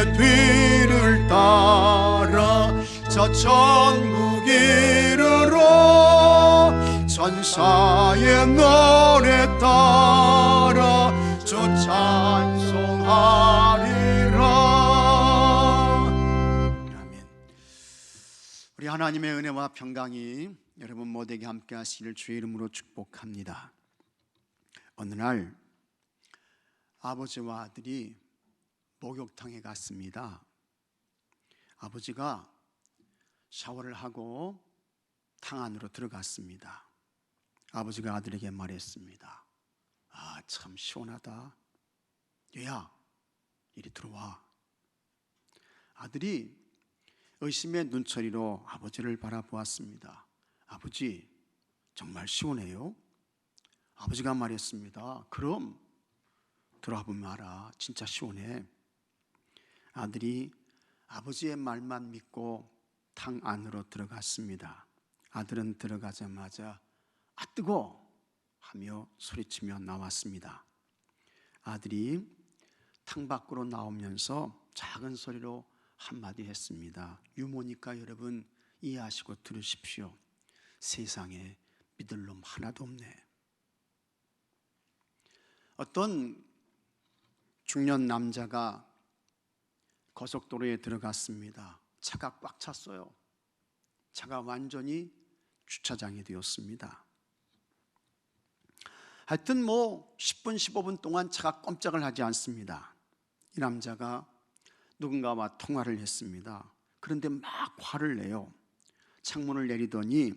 그의 뒤를 따라 저 천국 이르러 천사의 노래 따라 주 찬송하리라. 아멘. 우리 하나님의 은혜와 평강이 여러분 모두에게 함께 하시기를 주의 이름으로 축복합니다. 어느 날 아버지와 아들이 목욕탕에 갔습니다. 아버지가 샤워를 하고 탕 안으로 들어갔습니다. 아버지가 아들에게 말했습니다. 아, 참 시원하다. 얘야, 이리 들어와. 아들이 의심의 눈초리로 아버지를 바라보았습니다. 아버지, 정말 시원해요? 아버지가 말했습니다. 그럼 들어와 보면 알아. 진짜 시원해. 아들이 아버지의 말만 믿고 탕 안으로 들어갔습니다. 아들은 들어가자마자 아 뜨거! 하며 소리치며 나왔습니다. 아들이 탕 밖으로 나오면서 작은 소리로 한마디 했습니다. 유모니까 여러분 이해하시고 들으십시오. 세상에 믿을 놈 하나도 없네. 어떤 중년 남자가 고속도로에 들어갔습니다. 차가 꽉 찼어요. 차가 완전히 주차장이 되었습니다. 하여튼 10분 15분 동안 차가 꼼짝을 하지 않습니다. 이 남자가 누군가와 통화를 했습니다. 그런데 막 화를 내요. 창문을 내리더니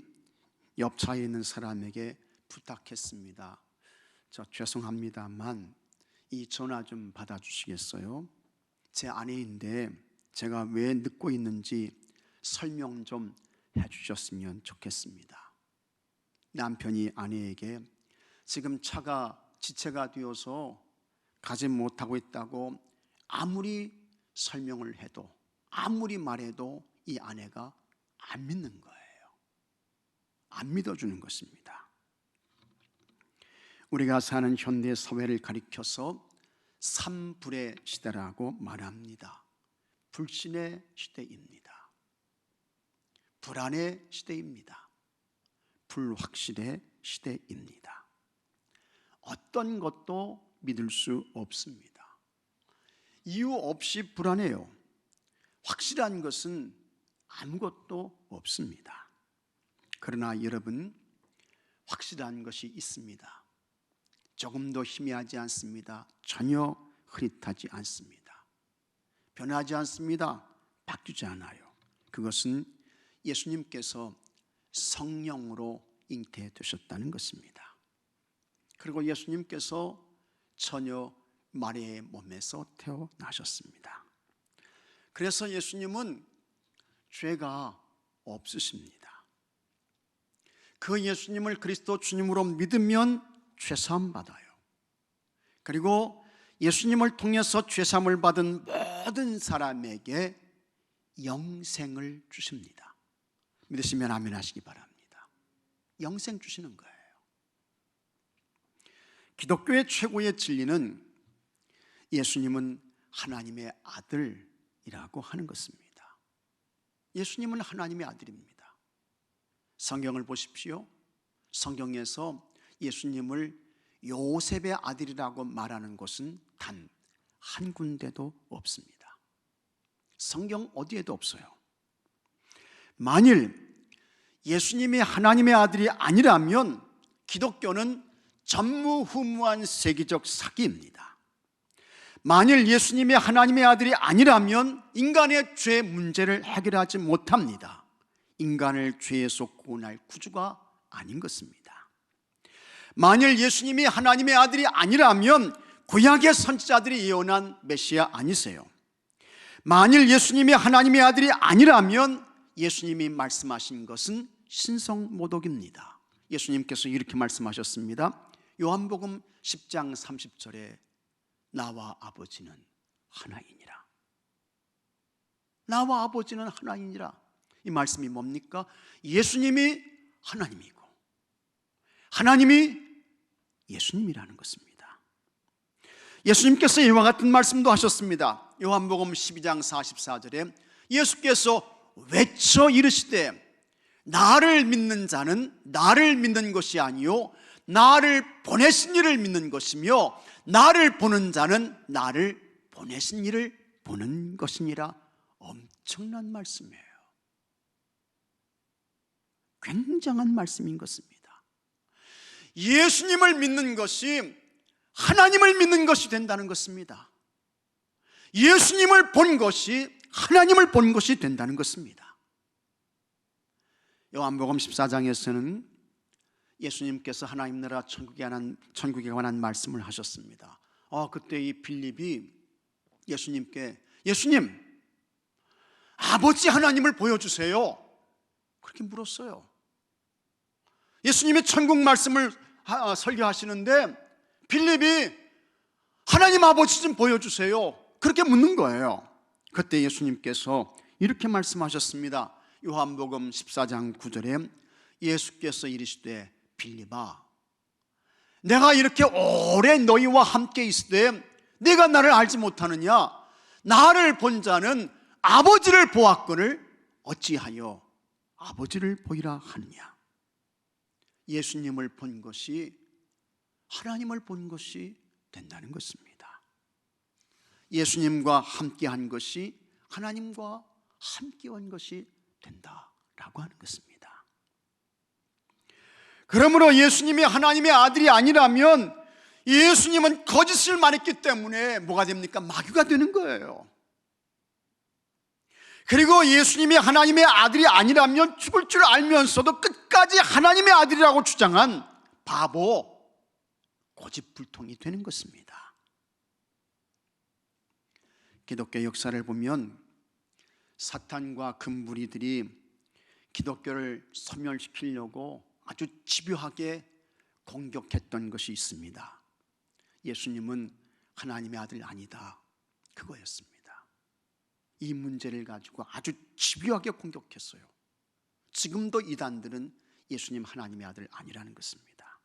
옆 차에 있는 사람에게 부탁했습니다. 저 죄송합니다만 이 전화 좀 받아주시겠어요? 제 아내인데 제가 왜 늦고 있는지 설명 좀 해주셨으면 좋겠습니다. 남편이 아내에게 지금 차가 지체가 되어서 가지 못하고 있다고 아무리 설명을 해도 아무리 말해도 이 아내가 안 믿는 거예요. 안 믿어주는 것입니다. 우리가 사는 현대 사회를 가리켜서 삼불의 시대라고 말합니다. 불신의 시대입니다. 불안의 시대입니다. 불확실의 시대입니다. 어떤 것도 믿을 수 없습니다. 이유 없이 불안해요. 확실한 것은 아무것도 없습니다. 그러나 여러분, 확실한 것이 있습니다. 조금도 희미하지 않습니다. 전혀 흐릿하지 않습니다. 변하지 않습니다. 바뀌지 않아요. 그것은 예수님께서 성령으로 잉태되셨다는 것입니다. 그리고 예수님께서 처녀 마리아의 몸에서 태어나셨습니다. 그래서 예수님은 죄가 없으십니다. 그 예수님을 그리스도 주님으로 믿으면 죄사함 받아요. 그리고 예수님을 통해서 죄사함을 받은 모든 사람에게 영생을 주십니다. 믿으시면 아멘 하시기 바랍니다. 영생 주시는 거예요. 기독교의 최고의 진리는 예수님은 하나님의 아들이라고 하는 것입니다. 예수님은 하나님의 아들입니다. 성경을 보십시오. 성경에서 예수님을 요셉의 아들이라고 말하는 곳은 단 한 군데도 없습니다. 성경 어디에도 없어요. 만일 예수님이 하나님의 아들이 아니라면 기독교는 전무후무한 세계적 사기입니다. 만일 예수님이 하나님의 아들이 아니라면 인간의 죄 문제를 해결하지 못합니다. 인간을 죄에서 구원할 구주가 아닌 것입니다. 만일 예수님이 하나님의 아들이 아니라면 구약의 선지자들이 예언한 메시아 아니세요. 만일 예수님이 하나님의 아들이 아니라면 예수님이 말씀하신 것은 신성모독입니다. 예수님께서 이렇게 말씀하셨습니다. 요한복음 10장 30절에 나와 아버지는 하나이니라. 나와 아버지는 하나이니라. 이 말씀이 뭡니까? 예수님이 하나님이고 하나님이 예수님이라는 것입니다. 예수님께서 이와 같은 말씀도 하셨습니다. 요한복음 12장 44절에 예수께서 외쳐 이르시되 나를 믿는 자는 나를 믿는 것이 아니요 나를 보내신 이를 믿는 것이며 나를 보는 자는 나를 보내신 이를 보는 것이니라. 엄청난 말씀이에요. 굉장한 말씀인 것입니다. 예수님을 믿는 것이 하나님을 믿는 것이 된다는 것입니다. 예수님을 본 것이 하나님을 본 것이 된다는 것입니다. 요한복음 14장에서는 예수님께서 하나님 나라 천국에 관한 말씀을 하셨습니다. 그때 이 빌립이 예수님께 예수님, 아버지 하나님을 보여주세요, 그렇게 물었어요. 예수님이 천국 말씀을 설교하시는데 빌립이 하나님 아버지 좀 보여주세요, 그렇게 묻는 거예요. 그때 예수님께서 이렇게 말씀하셨습니다. 요한복음 14장 9절에 예수께서 이르시되 빌립아, 내가 이렇게 오래 너희와 함께 있으되 네가 나를 알지 못하느냐? 나를 본 자는 아버지를 보았거늘 어찌하여 아버지를 보이라 하느냐? 예수님을 본 것이 하나님을 본 것이 된다는 것입니다. 예수님과 함께한 것이 하나님과 함께한 것이 된다라고 하는 것입니다. 그러므로 예수님이 하나님의 아들이 아니라면 예수님은 거짓을 말했기 때문에 뭐가 됩니까? 마귀가 되는 거예요. 그리고 예수님이 하나님의 아들이 아니라면 죽을 줄 알면서도 끝까지 하나님의 아들이라고 주장한 바보, 고집불통이 되는 것입니다. 기독교 역사를 보면 사탄과 금무리들이 기독교를 소멸시키려고 아주 집요하게 공격했던 것이 있습니다. 예수님은 하나님의 아들 아니다, 그거였습니다. 이 문제를 가지고 아주 집요하게 공격했어요. 지금도 이단들은 예수님 하나님의 아들 아니라는 것입니다.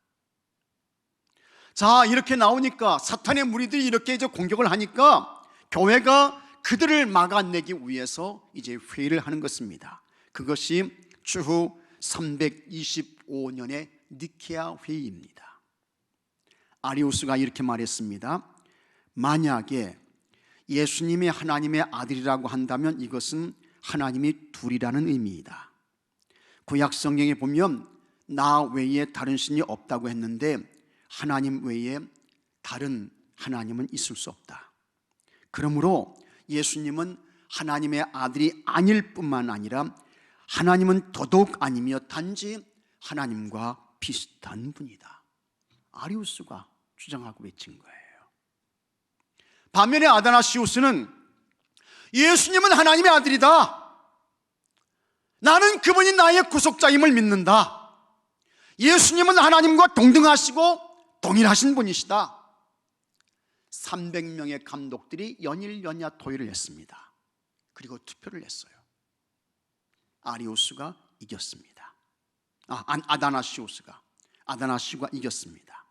자, 이렇게 나오니까 사탄의 무리들이 이렇게 이제 공격을 하니까 교회가 그들을 막아내기 위해서 이제 회의를 하는 것입니다. 그것이 추후 325년의 니케아 회의입니다. 아리우스가 이렇게 말했습니다. 만약에 예수님이 하나님의 아들이라고 한다면 이것은 하나님이 둘이라는 의미이다. 구약 성경에 보면 나 외에 다른 신이 없다고 했는데 하나님 외에 다른 하나님은 있을 수 없다. 그러므로 예수님은 하나님의 아들이 아닐 뿐만 아니라 하나님은 더더욱 아니며 단지 하나님과 비슷한 분이다. 아리우스가 주장하고 외친 거예요. 반면에 아다나시우스는 예수님은 하나님의 아들이다, 나는 그분이 나의 구속자임을 믿는다, 예수님은 하나님과 동등하시고 동일하신 분이시다. 300명의 감독들이 연일 연야 토의를 했습니다. 그리고 투표를 했어요. 아리우스가 이겼습니다. 아다나시우스가 이겼습니다.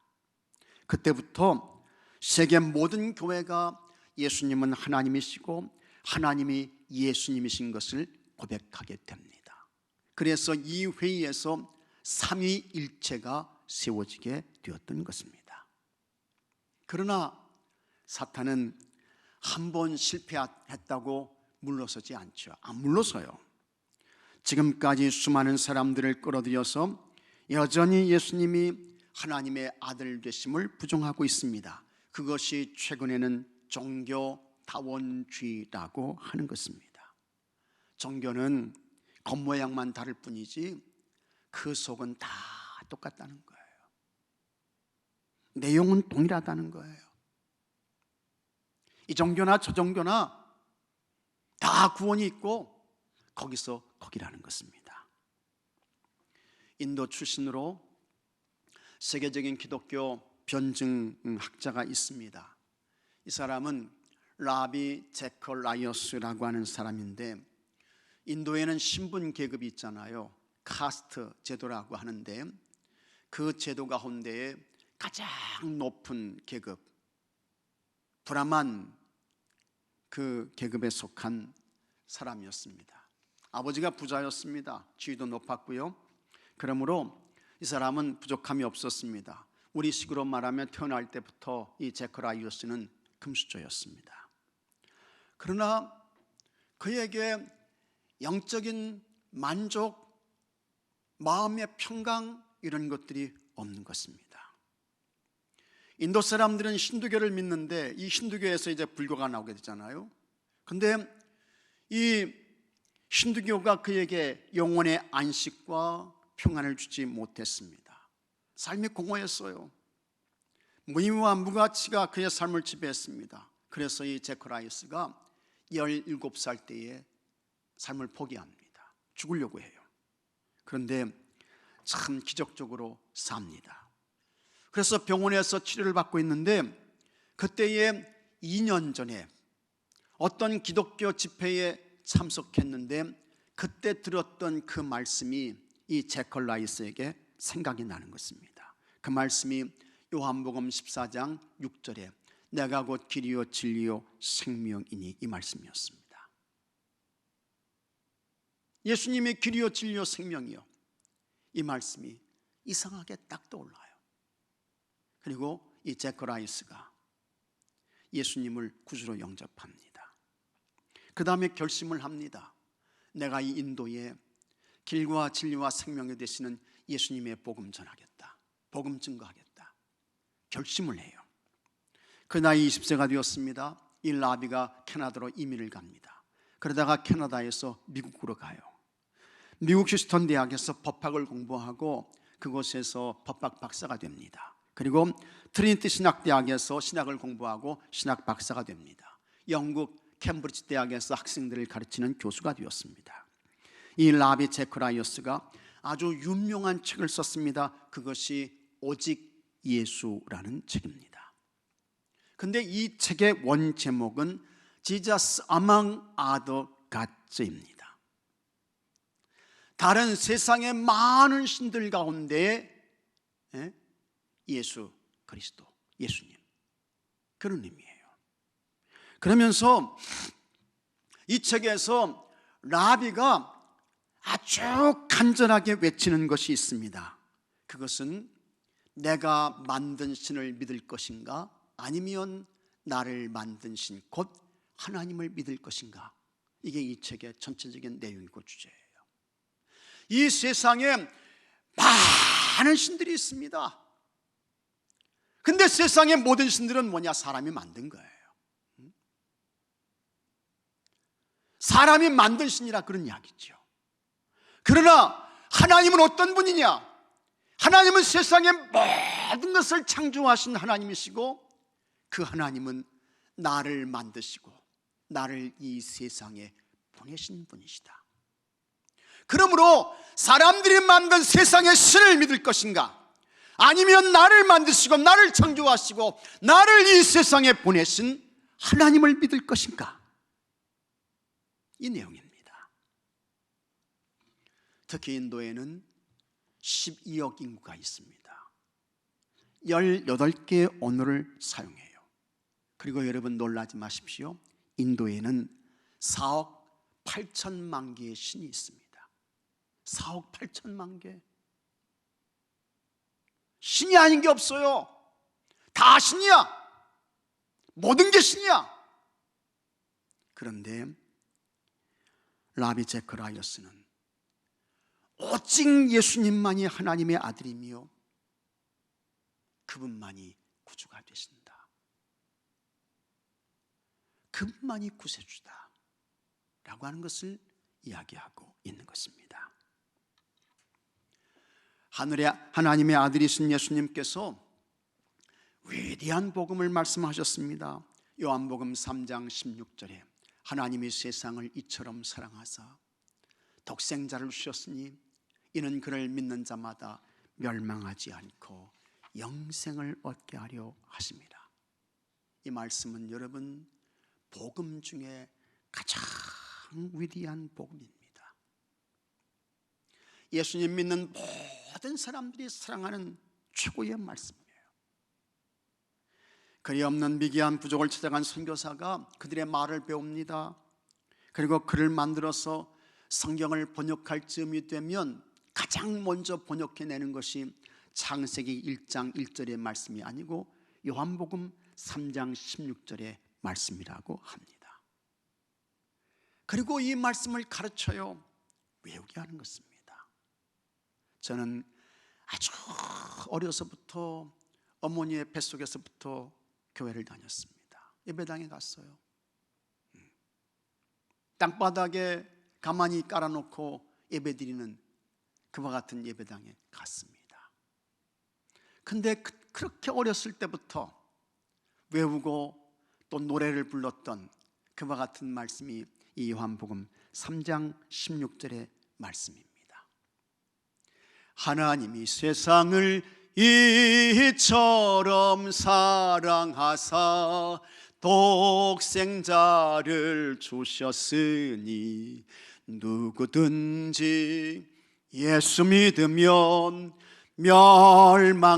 그때부터 세계 모든 교회가 예수님은 하나님이시고 하나님이 예수님이신 것을 고백하게 됩니다. 그래서 이 회의에서 삼위일체가 세워지게 되었던 것입니다. 그러나 사탄은 한 번 실패했다고 물러서지 않죠. 안 물러서요. 지금까지 수많은 사람들을 끌어들여서 여전히 예수님이 하나님의 아들 되심을 부정하고 있습니다. 그것이 최근에는 종교다원주의라고 하는 것입니다. 종교는 겉모양만 다를 뿐이지 그 속은 다 똑같다는 거예요. 내용은 동일하다는 거예요. 이 종교나 저 종교나 다 구원이 있고 거기서 거기라는 것입니다. 인도 출신으로 세계적인 기독교 변증학자가 있습니다. 이 사람은 라비 제컬라이어스라고 하는 사람인데, 인도에는 신분 계급이 있잖아요. 카스트 제도라고 하는데 그 제도 가운데에 가장 높은 계급, 브라만, 그 계급에 속한 사람이었습니다. 아버지가 부자였습니다. 지위도 높았고요. 그러므로 이 사람은 부족함이 없었습니다. 우리식으로 말하면 태어날 때부터 이 제커라이오스는 금수저였습니다. 그러나 그에게 영적인 만족, 마음의 평강 이런 것들이 없는 것입니다. 인도 사람들은 힌두교를 믿는데 이 힌두교에서 이제 불교가 나오게 되잖아요. 근데 이 힌두교가 그에게 영혼의 안식과 평안을 주지 못했습니다. 삶이 공허했어요. 무의미와 무가치가 그의 삶을 지배했습니다. 그래서 이 제커라이오스가 17살 때에 삶을 포기합니다. 죽으려고 해요. 그런데 참 기적적으로 삽니다. 그래서 병원에서 치료를 받고 있는데 그때에 2년 전에 어떤 기독교 집회에 참석했는데 그때 들었던 그 말씀이 이 제커라이오스에게 생각이 나는 것입니다. 그 말씀이 요한복음 14장 6절에 내가 곧 길이요 진리요 생명이니 이 말씀이었습니다. 예수님의 길이요 진리요 생명이요, 이 말씀이 이상하게 딱 떠올라요. 그리고 이 제커라이오스가 예수님을 구주로 영접합니다. 그 다음에 결심을 합니다. 내가 이 인도에 길과 진리와 생명이 되시는 예수님의 복음 전하겠다, 복음 증거하겠다 결심을 해요. 그 나이 20세가 되었습니다. 이 라비가 캐나다로 이민을 갑니다. 그러다가 캐나다에서 미국으로 가요. 미국 휴스턴 대학에서 법학을 공부하고 그곳에서 법학 박사가 됩니다. 그리고 트리니티 신학대학에서 신학을 공부하고 신학 박사가 됩니다. 영국 캠브리지 대학에서 학생들을 가르치는 교수가 되었습니다. 이 라비 제커라이오스가 아주 유명한 책을 썼습니다. 그것이 오직 예수라는 책입니다. 근데 이 책의 원 제목은 Jesus Among Other Gods입니다. 다른 세상의 많은 신들 가운데 예수 그리스도, 예수님, 그런 의미예요. 그러면서 이 책에서 라비가 아주 간절하게 외치는 것이 있습니다. 그것은 내가 만든 신을 믿을 것인가, 아니면 나를 만든 신 곧 하나님을 믿을 것인가. 이게 이 책의 전체적인 내용이고 주제예요. 이 세상에 많은 신들이 있습니다. 근데 세상의 모든 신들은 뭐냐? 사람이 만든 거예요. 사람이 만든 신이라 그런 이야기죠. 그러나 하나님은 어떤 분이냐? 하나님은 세상의 모든 것을 창조하신 하나님이시고 그 하나님은 나를 만드시고 나를 이 세상에 보내신 분이시다. 그러므로 사람들이 만든 세상의 신을 믿을 것인가, 아니면 나를 만드시고 나를 창조하시고 나를 이 세상에 보내신 하나님을 믿을 것인가, 이 내용입니다. 특히 인도에는 12억 인구가 있습니다. 18개의 언어를 사용해요. 그리고 여러분 놀라지 마십시오. 인도에는 4억 8천만 개의 신이 있습니다. 4억 8천만 개. 신이 아닌 게 없어요. 다 신이야. 모든 게 신이야. 그런데 라비 제커라이오스는 오직 예수님만이 하나님의 아들이며 그분만이 구주가 되신다, 그분만이 구세주다 라고 하는 것을 이야기하고 있는 것입니다. 하늘의 하나님의 아들이신 예수님께서 위대한 복음을 말씀하셨습니다. 요한복음 3장 16절에 하나님이 세상을 이처럼 사랑하사 독생자를 주셨으니 이는 그를 믿는 자마다 멸망하지 않고 영생을 얻게 하려 하심이라. 이 말씀은 여러분 복음 중에 가장 위대한 복음입니다. 예수님 믿는 모든 사람들이 사랑하는 최고의 말씀이에요. 글이 없는 미개한 부족을 찾아간 선교사가 그들의 말을 배웁니다. 그리고 글을 만들어서 성경을 번역할 즈음이 되면 가장 먼저 번역해내는 것이 창세기 1장 1절의 말씀이 아니고 요한복음 3장 16절의 말씀이라고 합니다. 그리고 이 말씀을 가르쳐요. 외우게 하는 것입니다. 저는 아주 어려서부터 어머니의 뱃속에서부터 교회를 다녔습니다. 예배당에 갔어요. 땅바닥에 가만히 깔아놓고 예배드리는 그와 같은 예배당에 갔습니다. 근데 그렇게 어렸을 때부터 외우고 또 노래를 불렀던 그와 같은 말씀이 이 요한복음 3장 16절의 말씀입니다. 하나님이 세상을 이처럼 사랑하사 독생자를 주셨으니 누구든지 예수 믿으면 멸망하지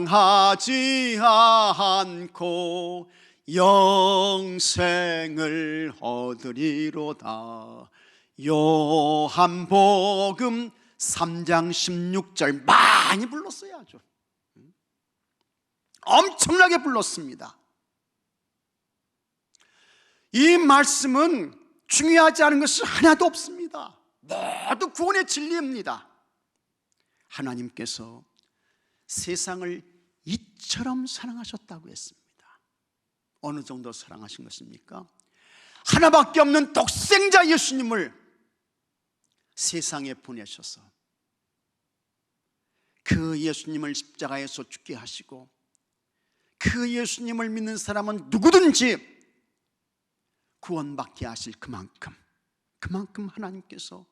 않고 영생을 얻으리로다. 요한복음 3장 16절 많이 불렀어야죠. 엄청나게 불렀습니다. 이 말씀은 중요하지 않은 것이 하나도 없습니다. 모두 구원의 진리입니다. 하나님께서 세상을 이처럼 사랑하셨다고 했습니다. 어느 정도 사랑하신 것입니까? 하나밖에 없는 독생자 예수님을 세상에 보내셔서 그 예수님을 십자가에서 죽게 하시고 그 예수님을 믿는 사람은 누구든지 구원받게 하실 그만큼 하나님께서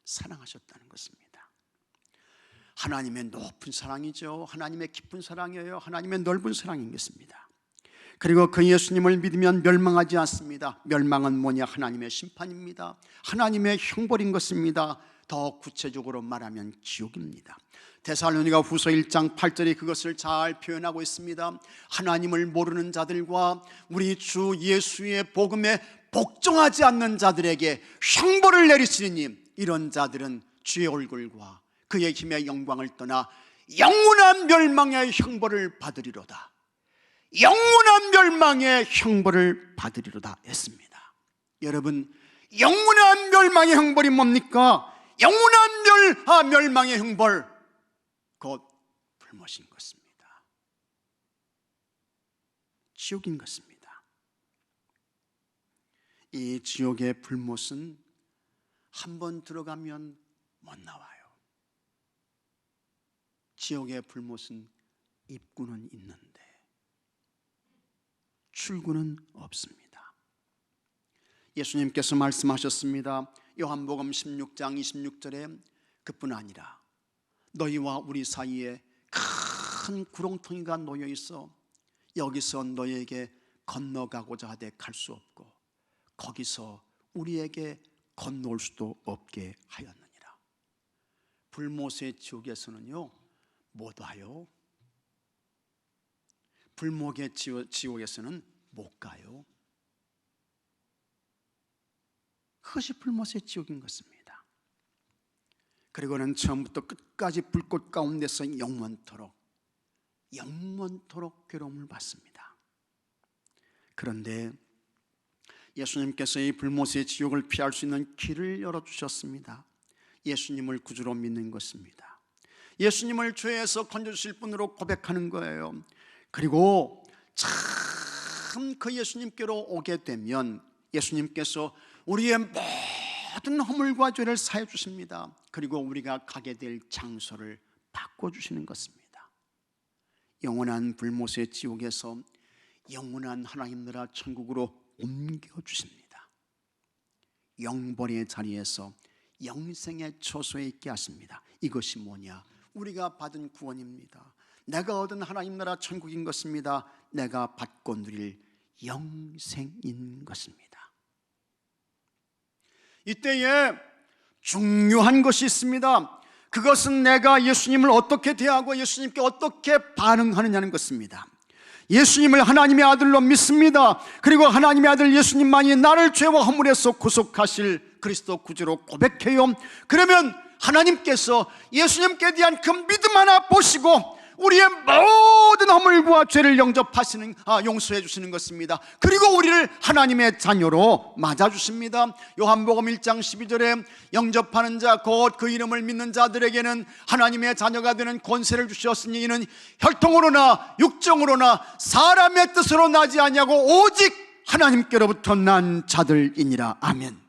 사랑하셨다는 것입니다. 하나님의 높은 사랑이죠. 하나님의 깊은 사랑이에요. 하나님의 넓은 사랑인 것입니다. 그리고 그 예수님을 믿으면 멸망하지 않습니다. 멸망은 뭐냐? 하나님의 심판입니다. 하나님의 형벌인 것입니다. 더 구체적으로 말하면 지옥입니다. 데살로니가 후서 1장 8절이 그것을 잘 표현하고 있습니다. 하나님을 모르는 자들과 우리 주 예수의 복음에 복종하지 않는 자들에게 형벌을 내리시니 이런 자들은 주의 얼굴과 그의 힘의 영광을 떠나 영원한 멸망의 형벌을 받으리로다. 영원한 멸망의 형벌을 받으리로다 했습니다. 여러분, 영원한 멸망의 형벌이 뭡니까? 영원한 멸망의 형벌, 곧 불못인 것입니다. 지옥인 것입니다. 이 지옥의 불못은 한번 들어가면 못 나와요. 지옥의 불못은 입구는 있는데 출구는 없습니다. 예수님께서 말씀하셨습니다. 요한복음 16장 26절에 그뿐 아니라 너희와 우리 사이에 큰 구렁텅이가 놓여 있어 여기서 너희에게 건너가고자 하되 갈 수 없고 거기서 우리에게 건너올 수도 없게 하였느니라. 불못의 지옥에서는요 못 와요. 불못의 지옥에서는 못 가요. 그것이 불못의 지옥인 것입니다. 그리고는 처음부터 끝까지 불꽃 가운데서 영원토록 괴로움을 받습니다. 그런데 예수님께서 이 불못의 지옥을 피할 수 있는 길을 열어주셨습니다. 예수님을 구주로 믿는 것입니다. 예수님을 죄에서 건져주실 분으로 고백하는 거예요. 그리고 참 그 예수님께로 오게 되면 예수님께서 우리의 모든 허물과 죄를 사해 주십니다. 그리고 우리가 가게 될 장소를 바꿔주시는 것입니다. 영원한 불못의 지옥에서 영원한 하나님 나라 천국으로 옮겨주십니다. 영벌의 자리에서 영생의 처소에 있게 하십니다. 이것이 뭐냐? 우리가 받은 구원입니다. 내가 얻은 하나님 나라 천국인 것입니다. 내가 받고 누릴 영생인 것입니다. 이때에 중요한 것이 있습니다. 그것은 내가 예수님을 어떻게 대하고 예수님께 어떻게 반응하느냐는 것입니다. 예수님을 하나님의 아들로 믿습니다. 그리고 하나님의 아들 예수님만이 나를 죄와 허물에서 구속하실 그리스도 구주로 고백해요. 그러면 하나님께서 예수님께 대한 그 믿음 하나 보시고 우리의 모든 허물과 죄를 용서해 주시는 것입니다. 그리고 우리를 하나님의 자녀로 맞아주십니다. 요한복음 1장 12절에 영접하는 자 곧 그 이름을 믿는 자들에게는 하나님의 자녀가 되는 권세를 주셨으니 이는 혈통으로나 육정으로나 사람의 뜻으로 나지 아니하고 오직 하나님께로부터 난 자들이니라. 아멘.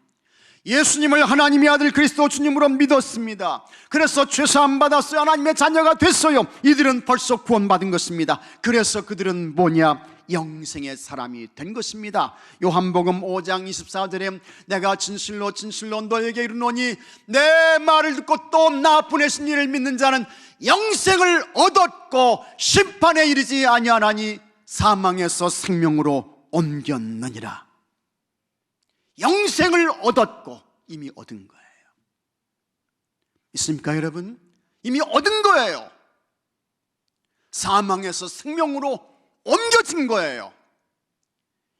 예수님을 하나님의 아들 그리스도 주님으로 믿었습니다. 그래서 죄사함 받았어요. 하나님의 자녀가 됐어요. 이들은 벌써 구원받은 것입니다. 그래서 그들은 뭐냐? 영생의 사람이 된 것입니다. 요한복음 5장 24절에 내가 진실로 진실로 너에게 이르노니 내 말을 듣고 또 나 보내신 이를 믿는 자는 영생을 얻었고 심판에 이르지 아니하나니 사망에서 생명으로 옮겼느니라. 영생을 얻었고 이미 얻은 거예요. 있습니까 여러분? 이미 얻은 거예요. 사망에서 생명으로 옮겨진 거예요.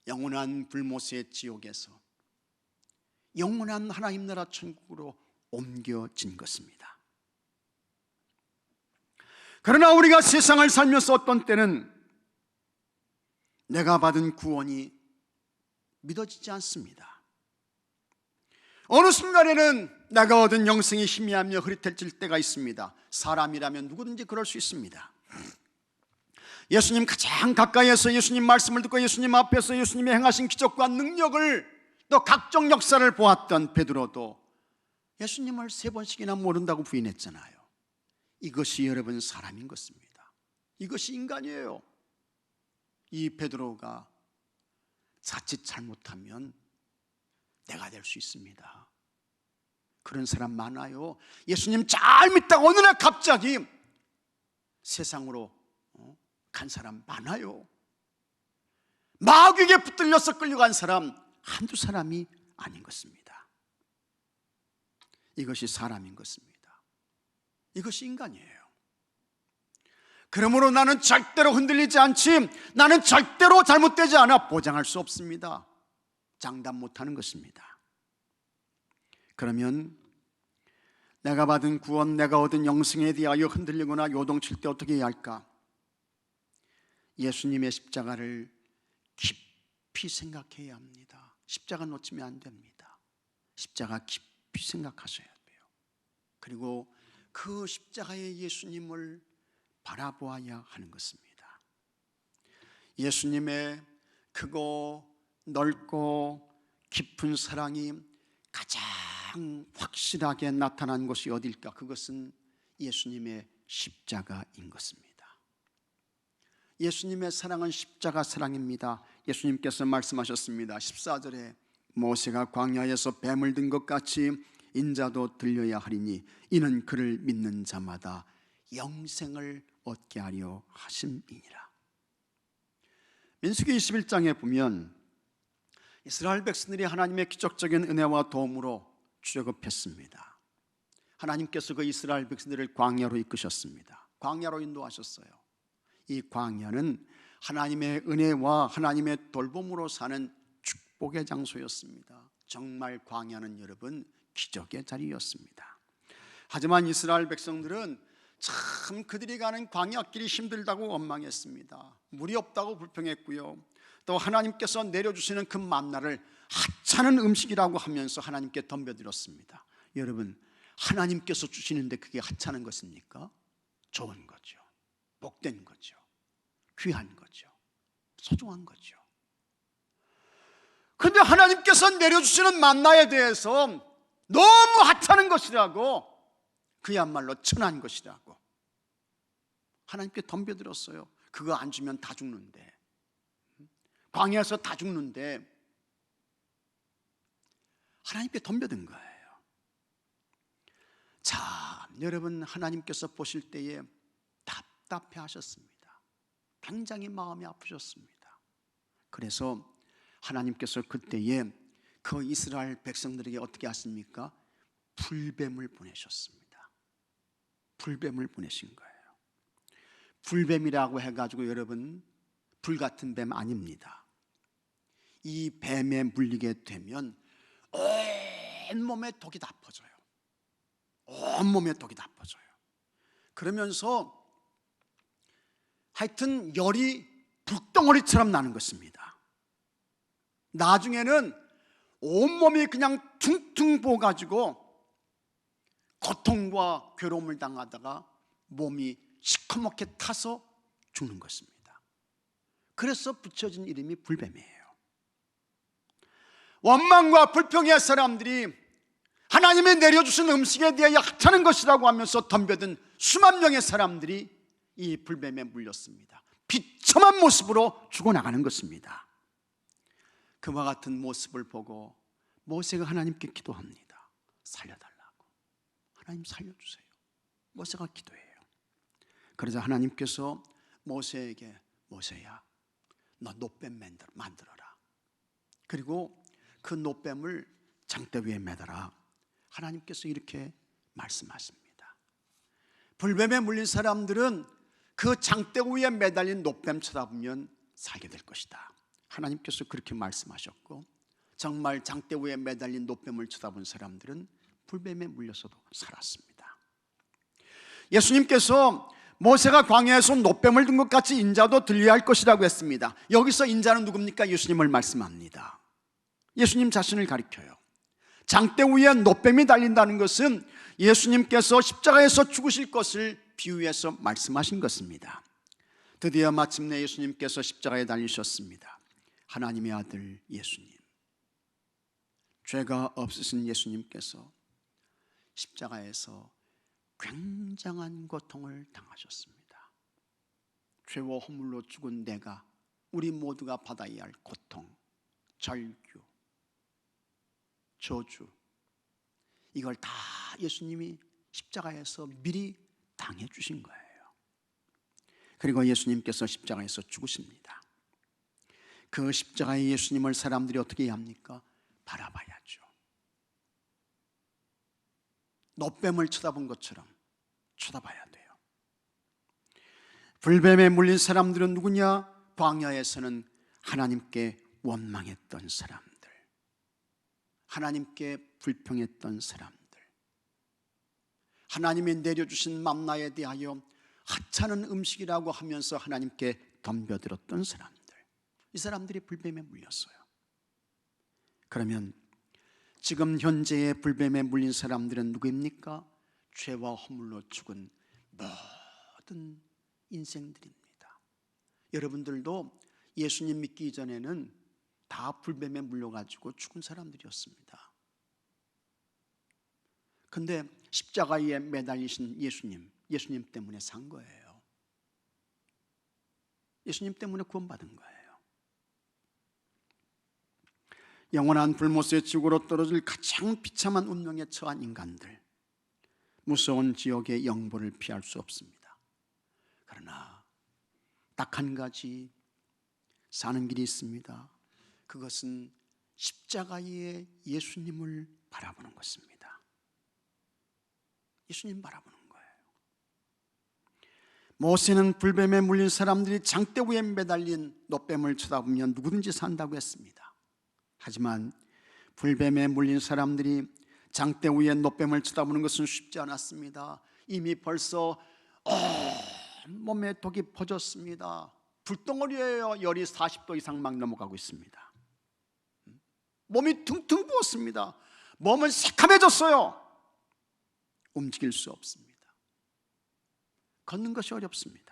영원한 불못의 지옥에서 영원한 하나님 나라 천국으로 옮겨진 것입니다. 그러나 우리가 세상을 살면서 어떤 때는 내가 받은 구원이 믿어지지 않습니다. 어느 순간에는 내가 얻은 영생이 희미하며 흐릿해질 때가 있습니다. 사람이라면 누구든지 그럴 수 있습니다. 예수님 가장 가까이에서 예수님 말씀을 듣고 예수님 앞에서 예수님의 행하신 기적과 능력을 또 각종 역사를 보았던 베드로도 예수님을 3번씩이나 모른다고 부인했잖아요. 이것이 여러분 사람인 것입니다. 이것이 인간이에요. 이 베드로가 자칫 잘못하면 내가 될 수 있습니다. 그런 사람 많아요. 예수님 잘 믿다가 어느 날 갑자기 세상으로 간 사람 많아요. 마귀에게 붙들려서 끌려간 사람 한두 사람이 아닌 것입니다. 이것이 사람인 것입니다. 이것이 인간이에요. 그러므로 나는 절대로 흔들리지 않지, 나는 절대로 잘못되지 않아 보장할 수 없습니다. 장담 못하는 것입니다. 그러면 내가 받은 구원, 내가 얻은 영생에 대하여 흔들리거나 요동칠 때 어떻게 해야 할까? 예수님의 십자가를 깊이 생각해야 합니다. 십자가 놓치면 안 됩니다. 십자가 깊이 생각하셔야 돼요. 그리고 그 십자가의 예수님을 바라보아야 하는 것입니다. 예수님의 크고 넓고 깊은 사랑이 가장 확실하게 나타난 것이 어딜까? 그것은 예수님의 십자가인 것입니다. 예수님의 사랑은 십자가 사랑입니다. 예수님께서 말씀하셨습니다. 14절에 모세가 광야에서 뱀을 든 것 같이 인자도 들려야 하리니 이는 그를 믿는 자마다 영생을 얻게 하려 하심이니라. 민수기 21장에 보면 이스라엘 백성들이 하나님의 기적적인 은혜와 도움으로 출애굽했습니다. 하나님께서 그 이스라엘 백성들을 광야로 이끄셨습니다. 광야로 인도하셨어요. 이 광야는 하나님의 은혜와 하나님의 돌봄으로 사는 축복의 장소였습니다. 정말 광야는 여러분 기적의 자리였습니다. 하지만 이스라엘 백성들은 참 그들이 가는 광야길이 힘들다고 원망했습니다. 물이 없다고 불평했고요. 또 하나님께서 내려주시는 그 만나를 하찮은 음식이라고 하면서 하나님께 덤벼들었습니다. 여러분, 하나님께서 주시는데 그게 하찮은 것입니까? 좋은 거죠. 복된 거죠. 귀한 거죠. 소중한 거죠. 그런데 하나님께서 내려주시는 만나에 대해서 너무 하찮은 것이라고, 그야말로 천한 것이라고 하나님께 덤벼들었어요. 그거 안 주면 다 죽는데, 광야에서 다 죽는데 하나님께 덤벼든 거예요. 자, 여러분, 하나님께서 보실 때에 답답해 하셨습니다. 굉장히 마음이 아프셨습니다. 그래서 하나님께서 그때에 그 이스라엘 백성들에게 어떻게 하십니까? 불뱀을 보내셨습니다. 불뱀을 보내신 거예요. 불뱀이라고 해가지고 여러분 불같은 뱀 아닙니다. 이 뱀에 물리게 되면 온몸에 독이 다 퍼져요. 온몸에 독이 다 퍼져요. 그러면서 하여튼 열이 불덩어리처럼 나는 것입니다. 나중에는 온몸이 그냥 퉁퉁 부어가지고 고통과 괴로움을 당하다가 몸이 시커멓게 타서 죽는 것입니다. 그래서 붙여진 이름이 불뱀이에요. 원망과 불평의 사람들이 하나님이 내려주신 음식에 대하여 하찮은 것이라고 하면서 덤벼든 수만 명의 사람들이 이 불뱀에 물렸습니다. 비참한 모습으로 죽어나가는 것입니다. 그와 같은 모습을 보고 모세가 하나님께 기도합니다. 살려달라고. 하나님 살려주세요. 모세가 기도해요. 그러자 하나님께서 모세에게, 모세야, 너 노뱀 만들어라. 그리고 그 노뱀을 장대 위에 매달아. 하나님께서 이렇게 말씀하십니다. 불뱀에 물린 사람들은 그 장대 위에 매달린 노뱀 쳐다보면 살게 될 것이다. 하나님께서 그렇게 말씀하셨고, 정말 장대 위에 매달린 노뱀을 쳐다본 사람들은 불뱀에 물려서도 살았습니다. 예수님께서 모세가 광야에서 노뱀을 든 것 같이 인자도 들려야 할 것이라고 했습니다. 여기서 인자는 누굽니까? 예수님을 말씀합니다. 예수님 자신을 가리켜요. 장대 위에 노뱀이 달린다는 것은 예수님께서 십자가에서 죽으실 것을 비유해서 말씀하신 것입니다. 드디어 마침내 예수님께서 십자가에 달리셨습니다. 하나님의 아들 예수님, 죄가 없으신 예수님께서 십자가에서 굉장한 고통을 당하셨습니다. 죄와 허물로 죽은 내가, 우리 모두가 받아야 할 고통, 절규, 저주, 이걸 다 예수님이 십자가에서 미리 당해 주신 거예요. 그리고 예수님께서 십자가에서 죽으십니다. 그 십자가의 예수님을 사람들이 어떻게 해야 합니까? 바라봐야죠. 노뱀을 쳐다본 것처럼 쳐다봐야 돼요. 불뱀에 물린 사람들은 누구냐? 광야에서는 하나님께 원망했던 사람들, 하나님께 불평했던 사람들, 하나님이 내려주신 만나에 대하여 하찮은 음식이라고 하면서 하나님께 덤벼들었던 사람들, 이 사람들이 불뱀에 물렸어요. 그러면 지금 현재의 불뱀에 물린 사람들은 누구입니까? 죄와 허물로 죽은 모든 인생들입니다. 여러분들도 예수님 믿기 전에는 다 불뱀에 물려가지고 죽은 사람들이었습니다. 근데 십자가에 매달리신 예수님 때문에 산 거예요. 예수님 때문에 구원받은 거예요. 영원한 불못의 지옥으로 떨어질 가장 비참한 운명에 처한 인간들, 무서운 지옥의 영보를 피할 수 없습니다. 그러나 딱 한 가지 사는 길이 있습니다. 그것은 십자가의 예수님을 바라보는 것입니다. 예수님 바라보는 거예요. 모세는 불뱀에 물린 사람들이 장대 위에 매달린 노뱀을 쳐다보면 누구든지 산다고 했습니다. 하지만 불뱀에 물린 사람들이 장대 위에 노뱀을 쳐다보는 것은 쉽지 않았습니다. 이미 벌써 몸에 독이 퍼졌습니다. 불덩어리예요. 열이 40도 이상 막 넘어가고 있습니다. 몸이 퉁퉁 부었습니다. 몸은 새카매졌어요. 움직일 수 없습니다. 걷는 것이 어렵습니다.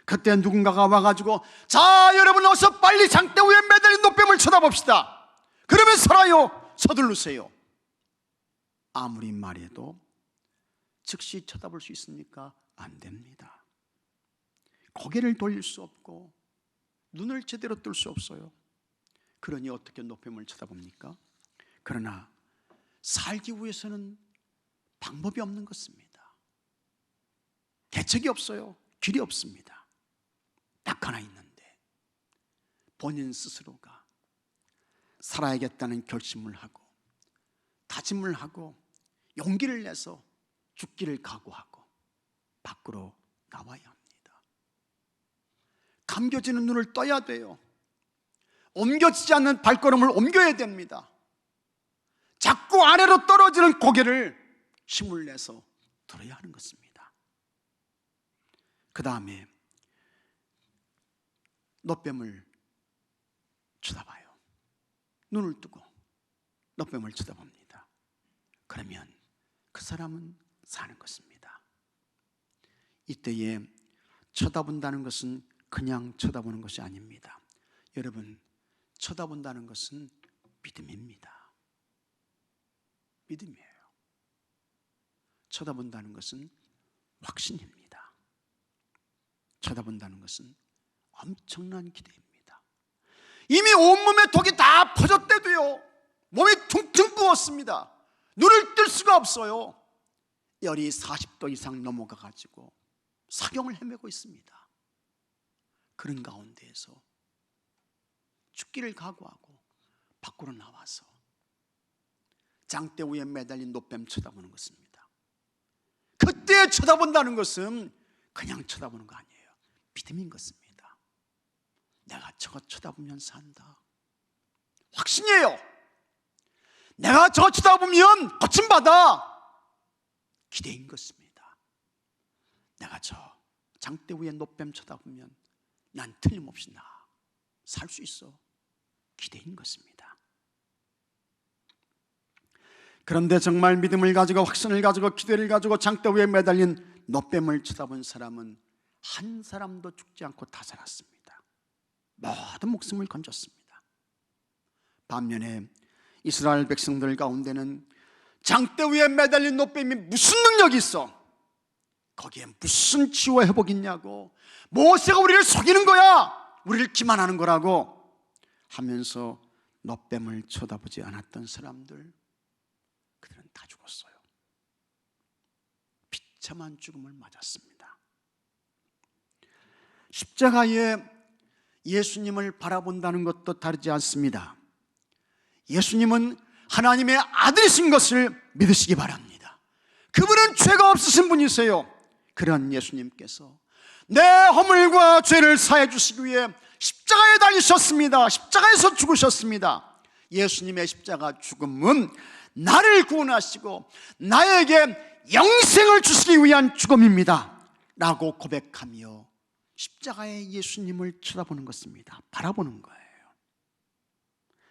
그때 누군가가 와가지고, 자, 여러분 어서 빨리 장대 위에 매달린 노뱀을 쳐다봅시다. 그러면 살아요. 서두르세요. 아무리 말해도 즉시 쳐다볼 수 있습니까? 안 됩니다. 고개를 돌릴 수 없고 눈을 제대로 뜰 수 없어요. 그러니 어떻게 노뱀을 쳐다봅니까? 그러나 살기 위해서는 방법이 없는 것입니다. 대책이 없어요. 길이 없습니다. 딱 하나 있는데, 본인 스스로가 살아야겠다는 결심을 하고 다짐을 하고 용기를 내서 죽기를 각오하고 밖으로 나와야 합니다. 감겨지는 눈을 떠야 돼요. 옮겨지지 않는 발걸음을 옮겨야 됩니다. 자꾸 아래로 떨어지는 고개를 힘을 내서 들어야 하는 것입니다. 그 다음에 놋뱀을 쳐다봐요. 눈을 뜨고 놋뱀을 쳐다봅니다. 그러면 그 사람은 사는 것입니다. 이때에 쳐다본다는 것은 그냥 쳐다보는 것이 아닙니다. 여러분, 쳐다본다는 것은 믿음입니다. 믿음이에요. 쳐다본다는 것은 확신입니다. 쳐다본다는 것은 엄청난 기대입니다. 이미 온몸에 독이 다 퍼졌대도요, 몸이 퉁퉁 부었습니다. 눈을 뜰 수가 없어요. 열이 40도 이상 넘어가가지고 사경을 헤매고 있습니다. 그런 가운데에서 죽기를 각오하고 밖으로 나와서 장대 위에 매달린 놋뱀 쳐다보는 것입니다. 그때 쳐다본다는 것은 그냥 쳐다보는 거 아니에요. 믿음인 것입니다. 내가 저거 쳐다보면 산다. 확신이에요. 내가 저거 쳐다보면 고침받아. 기대인 것입니다. 내가 저 장대 위에 놋뱀 쳐다보면 난 틀림없이 나 살 수 있어. 기대인 것입니다. 그런데 정말 믿음을 가지고 확신을 가지고 기대를 가지고 장대 위에 매달린 놋뱀을 쳐다본 사람은 한 사람도 죽지 않고 다 살았습니다. 모든 목숨을 건졌습니다. 반면에 이스라엘 백성들 가운데는 장대 위에 매달린 놋뱀이 무슨 능력이 있어? 거기에 무슨 치유와 회복이 있냐고, 모세가 우리를 속이는 거야, 우리를 기만하는 거라고 하면서 놋뱀을 쳐다보지 않았던 사람들, 그들은 다 죽었어요. 비참한 죽음을 맞았습니다. 십자가에 예수님을 바라본다는 것도 다르지 않습니다. 예수님은 하나님의 아들이신 것을 믿으시기 바랍니다. 그분은 죄가 없으신 분이세요. 그런 예수님께서 내 허물과 죄를 사해 주시기 위해 십자가에 달리셨습니다. 십자가에서 죽으셨습니다. 예수님의 십자가 죽음은 나를 구원하시고 나에게 영생을 주시기 위한 죽음입니다 라고 고백하며 십자가의 예수님을 쳐다보는 것입니다. 바라보는 거예요.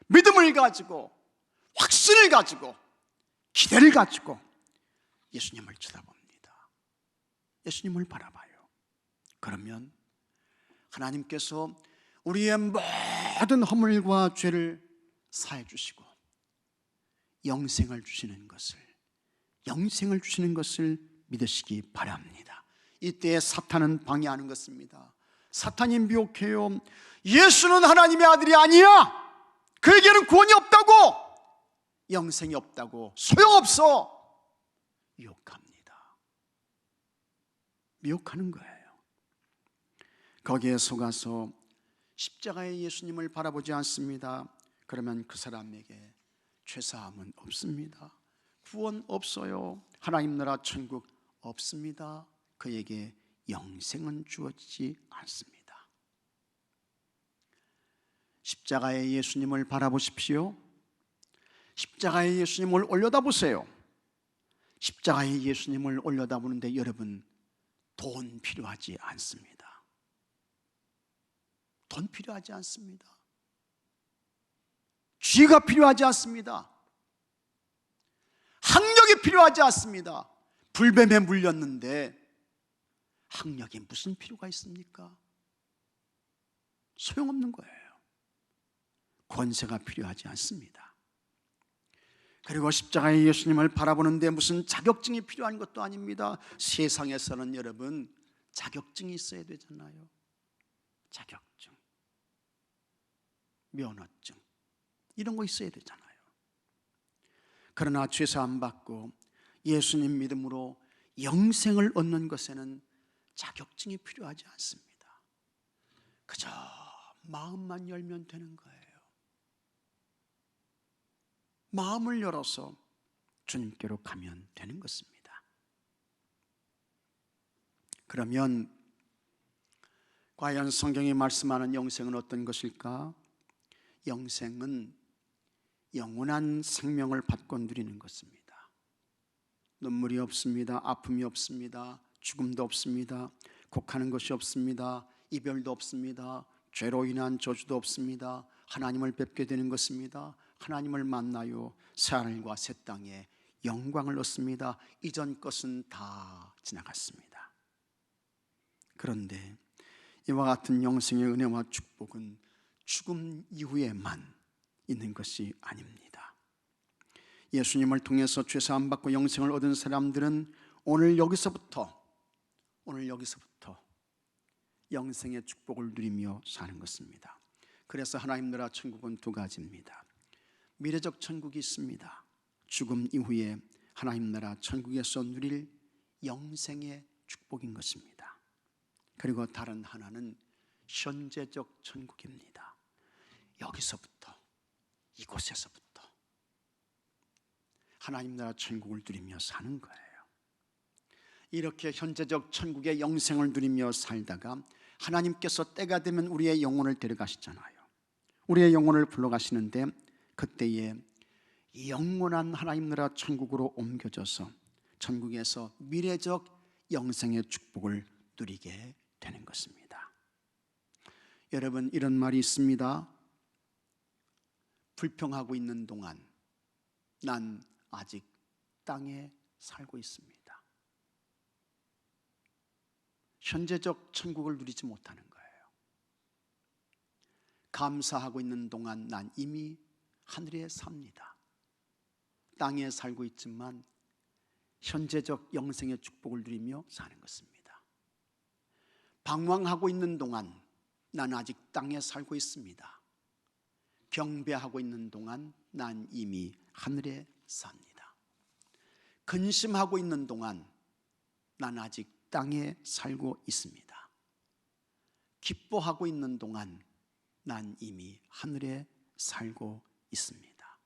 믿음을 가지고, 확신을 가지고, 기대를 가지고 예수님을 쳐다봅니다. 예수님을 바라봐요. 그러면 하나님께서 우리의 모든 허물과 죄를 사해 주시고 영생을 주시는 것을 믿으시기 바랍니다. 이때 사탄은 방해하는 것입니다. 사탄이 미혹해요. 예수는 하나님의 아들이 아니야. 그에게는 구원이 없다고, 영생이 없다고, 소용없어. 유혹합니다. 미혹하는 거예요. 거기에 속아서 십자가의 예수님을 바라보지 않습니다. 그러면 그 사람에게 죄사함은 없습니다. 구원 없어요. 하나님 나라 천국 없습니다. 그에게 영생은 주어지지 않습니다. 십자가의 예수님을 바라보십시오. 십자가의 예수님을 올려다보세요. 십자가의 예수님을 올려다보는데 여러분, 돈 필요하지 않습니다. 돈 필요하지 않습니다. 쥐가 필요하지 않습니다. 학력이 필요하지 않습니다. 불뱀에 물렸는데 학력이 무슨 필요가 있습니까? 소용없는 거예요. 권세가 필요하지 않습니다. 그리고 십자가의 예수님을 바라보는데 무슨 자격증이 필요한 것도 아닙니다. 세상에서는 여러분, 자격증이 있어야 되잖아요. 자격증, 면허증, 이런 거 있어야 되잖아요. 그러나 죄사함 받고 예수님 믿음으로 영생을 얻는 것에는 자격증이 필요하지 않습니다. 그저 마음만 열면 되는 거예요. 마음을 열어서 주님께로 가면 되는 것입니다. 그러면 과연 성경이 말씀하는 영생은 어떤 것일까? 영생은 영원한 생명을 받고 누리는 것입니다. 눈물이 없습니다. 아픔이 없습니다. 죽음도 없습니다. 곡하는 것이 없습니다. 이별도 없습니다. 죄로 인한 저주도 없습니다. 하나님을 뵙게 되는 것입니다. 하나님을 만나요 새하늘과 새 땅에 영광을 얻습니다. 이전 것은 다 지나갔습니다. 그런데 이와 같은 영생의 은혜와 축복은 죽음 이후에만 있는 것이 아닙니다. 예수님을 통해서 죄사함 받고 영생을 얻은 사람들은 오늘 여기서부터 영생의 축복을 누리며 사는 것입니다. 그래서 하나님 나라 천국은 두 가지입니다. 미래적 천국이 있습니다. 죽음 이후에 하나님 나라 천국에서 누릴 영생의 축복인 것입니다. 그리고 다른 하나는 현재적 천국입니다. 여기서부터, 이곳에서부터 하나님 나라 천국을 누리며 사는 거예요. 이렇게 현재적 천국의 영생을 누리며 살다가 하나님께서 때가 되면 우리의 영혼을 데려가시잖아요. 우리의 영혼을 불러가시는데 그때에 영원한 하나님 나라 천국으로 옮겨져서 천국에서 미래적 영생의 축복을 누리게 되는 것입니다. 여러분, 이런 말이 있습니다. 불평하고 있는 동안 난 아직 땅에 살고 있습니다. 현재적 천국을 누리지 못하는 거예요. 감사하고 있는 동안 난 이미 하늘에 삽니다. 땅에 살고 있지만 현재적 영생의 축복을 누리며 사는 것입니다. 방황하고 있는 동안 난 아직 땅에 살고 있습니다. 경배하고 있는 동안 난 이미 하늘에 삽니다. 근심하고 있는 동안 난 아직 땅에 살고 있습니다. 기뻐하고 있는 동안 난 이미 하늘에 살고 있습니다.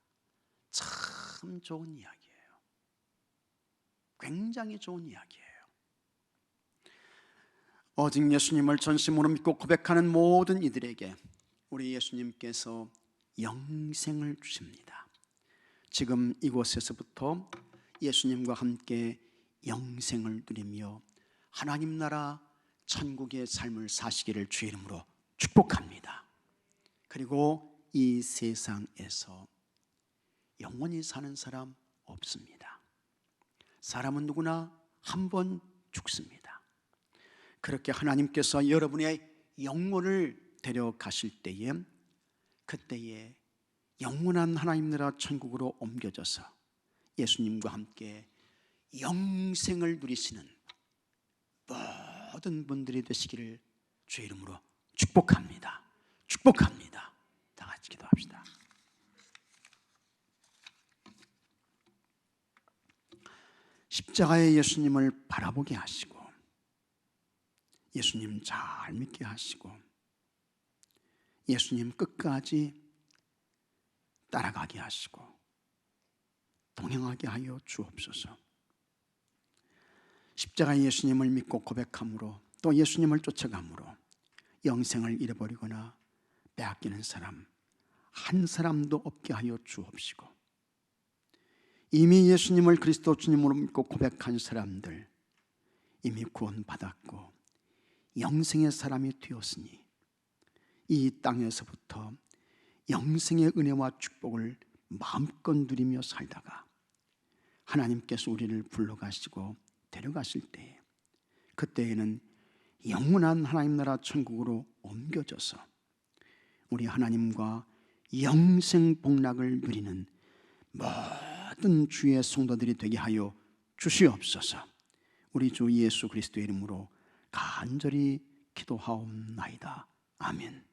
참 좋은 이야기예요. 굉장히 좋은 이야기예요. 오직 예수님을 전심으로 믿고 고백하는 모든 이들에게 우리 예수님께서 영생을 주십니다. 지금 이곳에서부터 예수님과 함께 영생을 누리며 하나님 나라 천국의 삶을 사시기를 주의 이름으로 축복합니다. 그리고 이 세상에서 영원히 사는 사람 없습니다. 사람은 누구나 한 번 죽습니다. 그렇게 하나님께서 여러분의 영혼을 데려가실 때에 그때에 영원한 하나님 나라 천국으로 옮겨져서 예수님과 함께 영생을 누리시는 모든 분들이 되시기를 주의 이름으로 축복합니다. 축복합니다. 다 같이 기도합시다. 십자가의 예수님을 바라보게 하시고 예수님 잘 믿게 하시고 예수님 끝까지 따라가게 하시고 동행하게 하여 주옵소서. 십자가의 예수님을 믿고 고백함으로 또 예수님을 쫓아감으로 영생을 잃어버리거나 빼앗기는 사람 한 사람도 없게 하여 주옵시고 이미 예수님을 그리스도 주님으로 믿고 고백한 사람들 이미 구원받았고 영생의 사람이 되었으니 이 땅에서부터 영생의 은혜와 축복을 마음껏 누리며 살다가 하나님께서 우리를 불러가시고 데려가실 때에 그때에는 영원한 하나님 나라 천국으로 옮겨져서 우리 하나님과 영생 복락을 누리는 모든 주의 성도들이 되게 하여 주시옵소서. 우리 주 예수 그리스도의 이름으로 간절히 기도하옵나이다. 아멘.